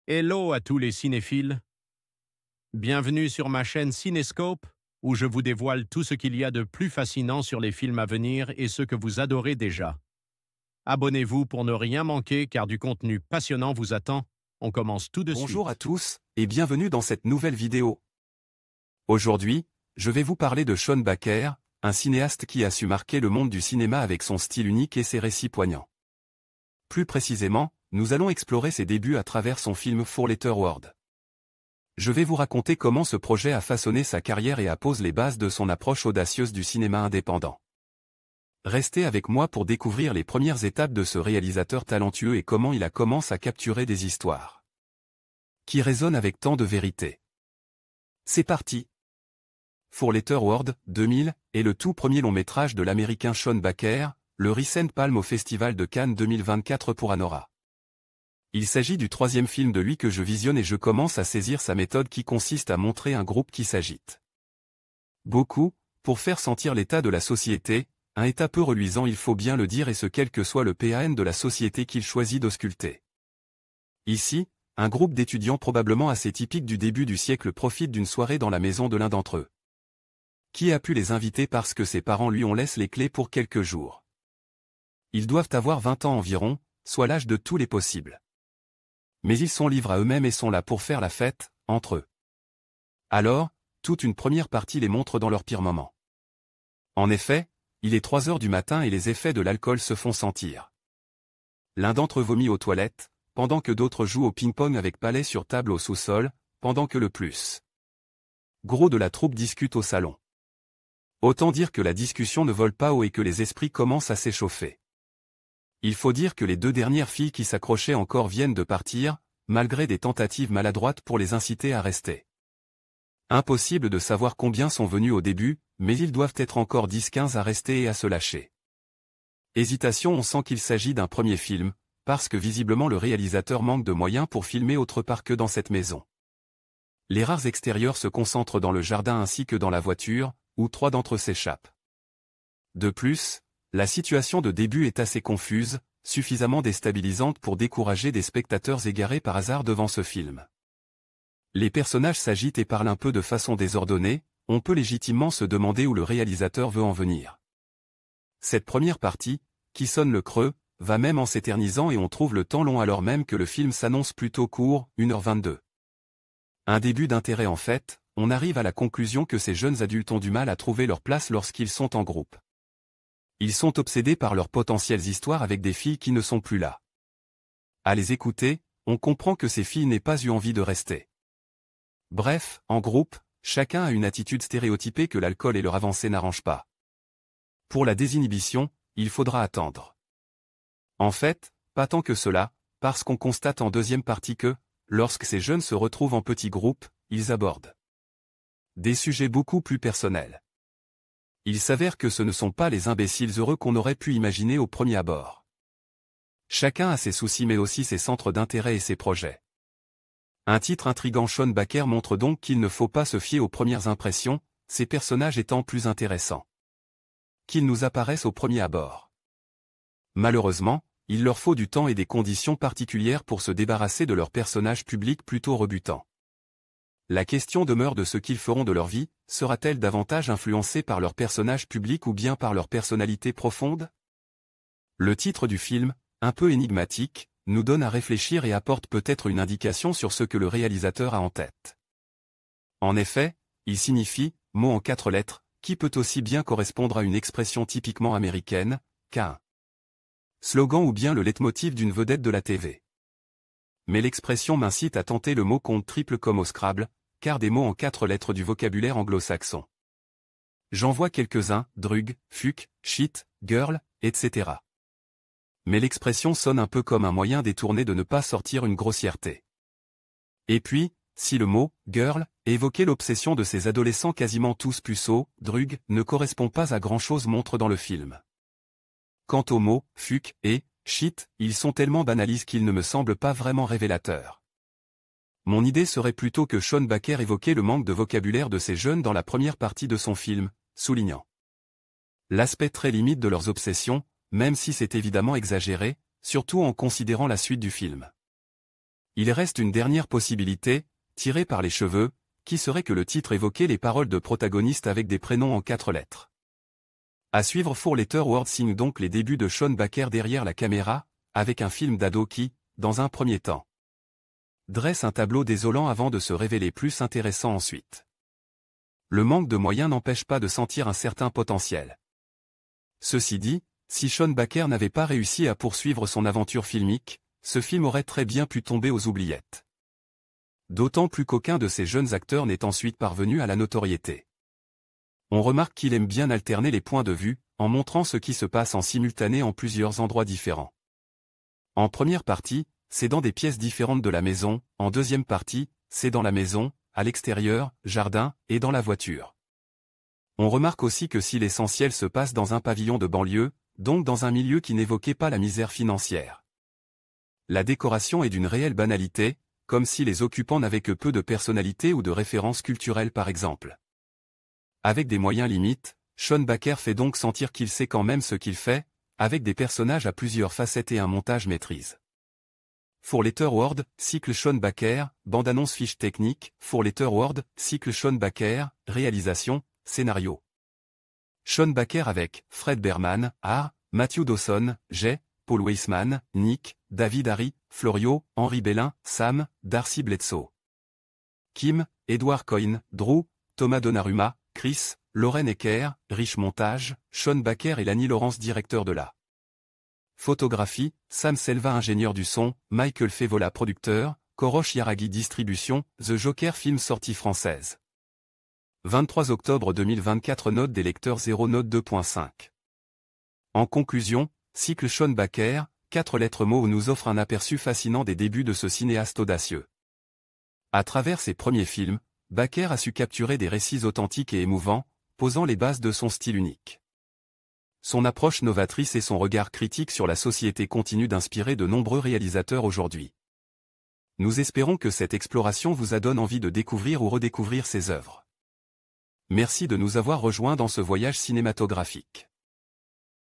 Hello à tous les cinéphiles. Bienvenue sur ma chaîne Cinescope, où je vous dévoile tout ce qu'il y a de plus fascinant sur les films à venir et ceux que vous adorez déjà. Abonnez-vous pour ne rien manquer car du contenu passionnant vous attend. On commence tout de suite. Bonjour à tous, et bienvenue dans cette nouvelle vidéo. Aujourd'hui, je vais vous parler de Sean Baker, un cinéaste qui a su marquer le monde du cinéma avec son style unique et ses récits poignants. Plus précisément, nous allons explorer ses débuts à travers son film Four Letter Word. Je vais vous raconter comment ce projet a façonné sa carrière et a posé les bases de son approche audacieuse du cinéma indépendant. Restez avec moi pour découvrir les premières étapes de ce réalisateur talentueux et comment il a commencé à capturer des histoires qui résonnent avec tant de vérité. C'est parti. Four Letter Word, 2000, est le tout premier long métrage de l'américain Sean Baker, le Recent Palm au Festival de Cannes 2024 pour Anora. Il s'agit du troisième film de lui que je visionne et je commence à saisir sa méthode qui consiste à montrer un groupe qui s'agite. Beaucoup, pour faire sentir l'état de la société, un état peu reluisant il faut bien le dire et ce quel que soit le PAN de la société qu'il choisit d'ausculter. Ici, un groupe d'étudiants probablement assez typique du début du siècle profite d'une soirée dans la maison de l'un d'entre eux. Qui a pu les inviter parce que ses parents lui ont laissé les clés pour quelques jours. Ils doivent avoir 20 ans environ, soit l'âge de tous les possibles. Mais ils sont livrés à eux-mêmes et sont là pour faire la fête, entre eux. Alors, toute une première partie les montre dans leur pire moment. En effet, il est 3 heures du matin et les effets de l'alcool se font sentir. L'un d'entre eux vomit aux toilettes, pendant que d'autres jouent au ping-pong avec palets sur table au sous-sol, pendant que le plus gros de la troupe discute au salon. Autant dire que la discussion ne vole pas haut et que les esprits commencent à s'échauffer. Il faut dire que les 2 dernières filles qui s'accrochaient encore viennent de partir, malgré des tentatives maladroites pour les inciter à rester. Impossible de savoir combien sont venus au début, mais ils doivent être encore 10-15 à rester et à se lâcher. Hésitation, on sent qu'il s'agit d'un premier film, parce que visiblement le réalisateur manque de moyens pour filmer autre part que dans cette maison. Les rares extérieurs se concentrent dans le jardin ainsi que dans la voiture, où 3 d'entre eux s'échappent. De plus, la situation de début est assez confuse, suffisamment déstabilisante pour décourager des spectateurs égarés par hasard devant ce film. Les personnages s'agitent et parlent un peu de façon désordonnée, on peut légitimement se demander où le réalisateur veut en venir. Cette première partie, qui sonne le creux, va même en s'éternisant et on trouve le temps long alors même que le film s'annonce plutôt court, 1h22. Un début d'intérêt en fait, on arrive à la conclusion que ces jeunes adultes ont du mal à trouver leur place lorsqu'ils sont en groupe. Ils sont obsédés par leurs potentielles histoires avec des filles qui ne sont plus là. À les écouter, on comprend que ces filles n'aient pas eu envie de rester. Bref, en groupe, chacun a une attitude stéréotypée que l'alcool et leur avancée n'arrangent pas. Pour la désinhibition, il faudra attendre. En fait, pas tant que cela, parce qu'on constate en deuxième partie que, lorsque ces jeunes se retrouvent en petits groupes, ils abordent des sujets beaucoup plus personnels. Il s'avère que ce ne sont pas les imbéciles heureux qu'on aurait pu imaginer au premier abord. Chacun a ses soucis mais aussi ses centres d'intérêt et ses projets. Un titre intrigant Sean Baker montre donc qu'il ne faut pas se fier aux premières impressions, ces personnages étant plus intéressants qu'ils nous apparaissent au premier abord. Malheureusement, il leur faut du temps et des conditions particulières pour se débarrasser de leurs personnages publics plutôt rebutants. La question demeure de ce qu'ils feront de leur vie, sera-t-elle davantage influencée par leurs personnages publics ou bien par leur personnalité profonde? Le titre du film, un peu énigmatique, nous donne à réfléchir et apporte peut-être une indication sur ce que le réalisateur a en tête. En effet, il signifie, mot en 4 lettres, qui peut aussi bien correspondre à une expression typiquement américaine, qu'à un slogan ou bien le leitmotiv d'une vedette de la TV. Mais l'expression m'incite à tenter le mot compte triple comme au Scrabble, car des mots en 4 lettres du vocabulaire anglo-saxon. J'en vois quelques-uns, drug, fuck, shit, girl, etc. Mais l'expression sonne un peu comme un moyen détourné de ne pas sortir une grossièreté. Et puis, si le mot « girl » évoquait l'obsession de ces adolescents quasiment tous puceaux, drug ne correspond pas à grand-chose montre dans le film. Quant aux mots « fuck » et « shit », ils sont tellement banalisés qu'ils ne me semblent pas vraiment révélateurs. Mon idée serait plutôt que Sean Baker évoquait le manque de vocabulaire de ces jeunes dans la première partie de son film, soulignant l'aspect très limite de leurs obsessions, même si c'est évidemment exagéré, surtout en considérant la suite du film. Il reste une dernière possibilité, tirée par les cheveux, qui serait que le titre évoquait les paroles de protagonistes avec des prénoms en 4 lettres. À suivre, 4 Letter Word signe donc les débuts de Sean Baker derrière la caméra, avec un film d'ado qui, dans un premier temps, dresse un tableau désolant avant de se révéler plus intéressant ensuite. Le manque de moyens n'empêche pas de sentir un certain potentiel. Ceci dit, si Sean Baker n'avait pas réussi à poursuivre son aventure filmique, ce film aurait très bien pu tomber aux oubliettes. D'autant plus qu'aucun de ces jeunes acteurs n'est ensuite parvenu à la notoriété. On remarque qu'il aime bien alterner les points de vue, en montrant ce qui se passe en simultané en plusieurs endroits différents. En première partie, c'est dans des pièces différentes de la maison, en deuxième partie, c'est dans la maison, à l'extérieur, jardin, et dans la voiture. On remarque aussi que si l'essentiel se passe dans un pavillon de banlieue, donc dans un milieu qui n'évoquait pas la misère financière. La décoration est d'une réelle banalité, comme si les occupants n'avaient que peu de personnalité ou de références culturelles par exemple. Avec des moyens limites, Sean Baker fait donc sentir qu'il sait quand même ce qu'il fait, avec des personnages à plusieurs facettes et un montage maîtrise. 4 Letter Word, cycle Sean Baker, bande-annonce fiche technique, 4 Letter Word, cycle Sean Baker, réalisation, scénario. Sean Baker avec Fred Berman, art, Matthew Dawson, Jay, Paul Weisman, Nick, David Harry, Florio, Henri Bellin, Sam, Darcy Bledsoe. Kim, Edward Coyne, Drew, Thomas Donnarumma, Chris, Lauren Ecker, Rich Montage, Sean Baker et Lani Laurence directeur de la photographie, Sam Selva ingénieur du son, Michael Fevola producteur, Korosh Yaragi distribution, The Joker film sortie française. 23 octobre 2024 note des lecteurs 0 note 2.5. En conclusion, cycle Sean Baker, 4 lettres mots nous offre un aperçu fascinant des débuts de ce cinéaste audacieux. À travers ses premiers films, Baker a su capturer des récits authentiques et émouvants, posant les bases de son style unique. Son approche novatrice et son regard critique sur la société continuent d'inspirer de nombreux réalisateurs aujourd'hui. Nous espérons que cette exploration vous a donné envie de découvrir ou redécouvrir ses œuvres. Merci de nous avoir rejoints dans ce voyage cinématographique.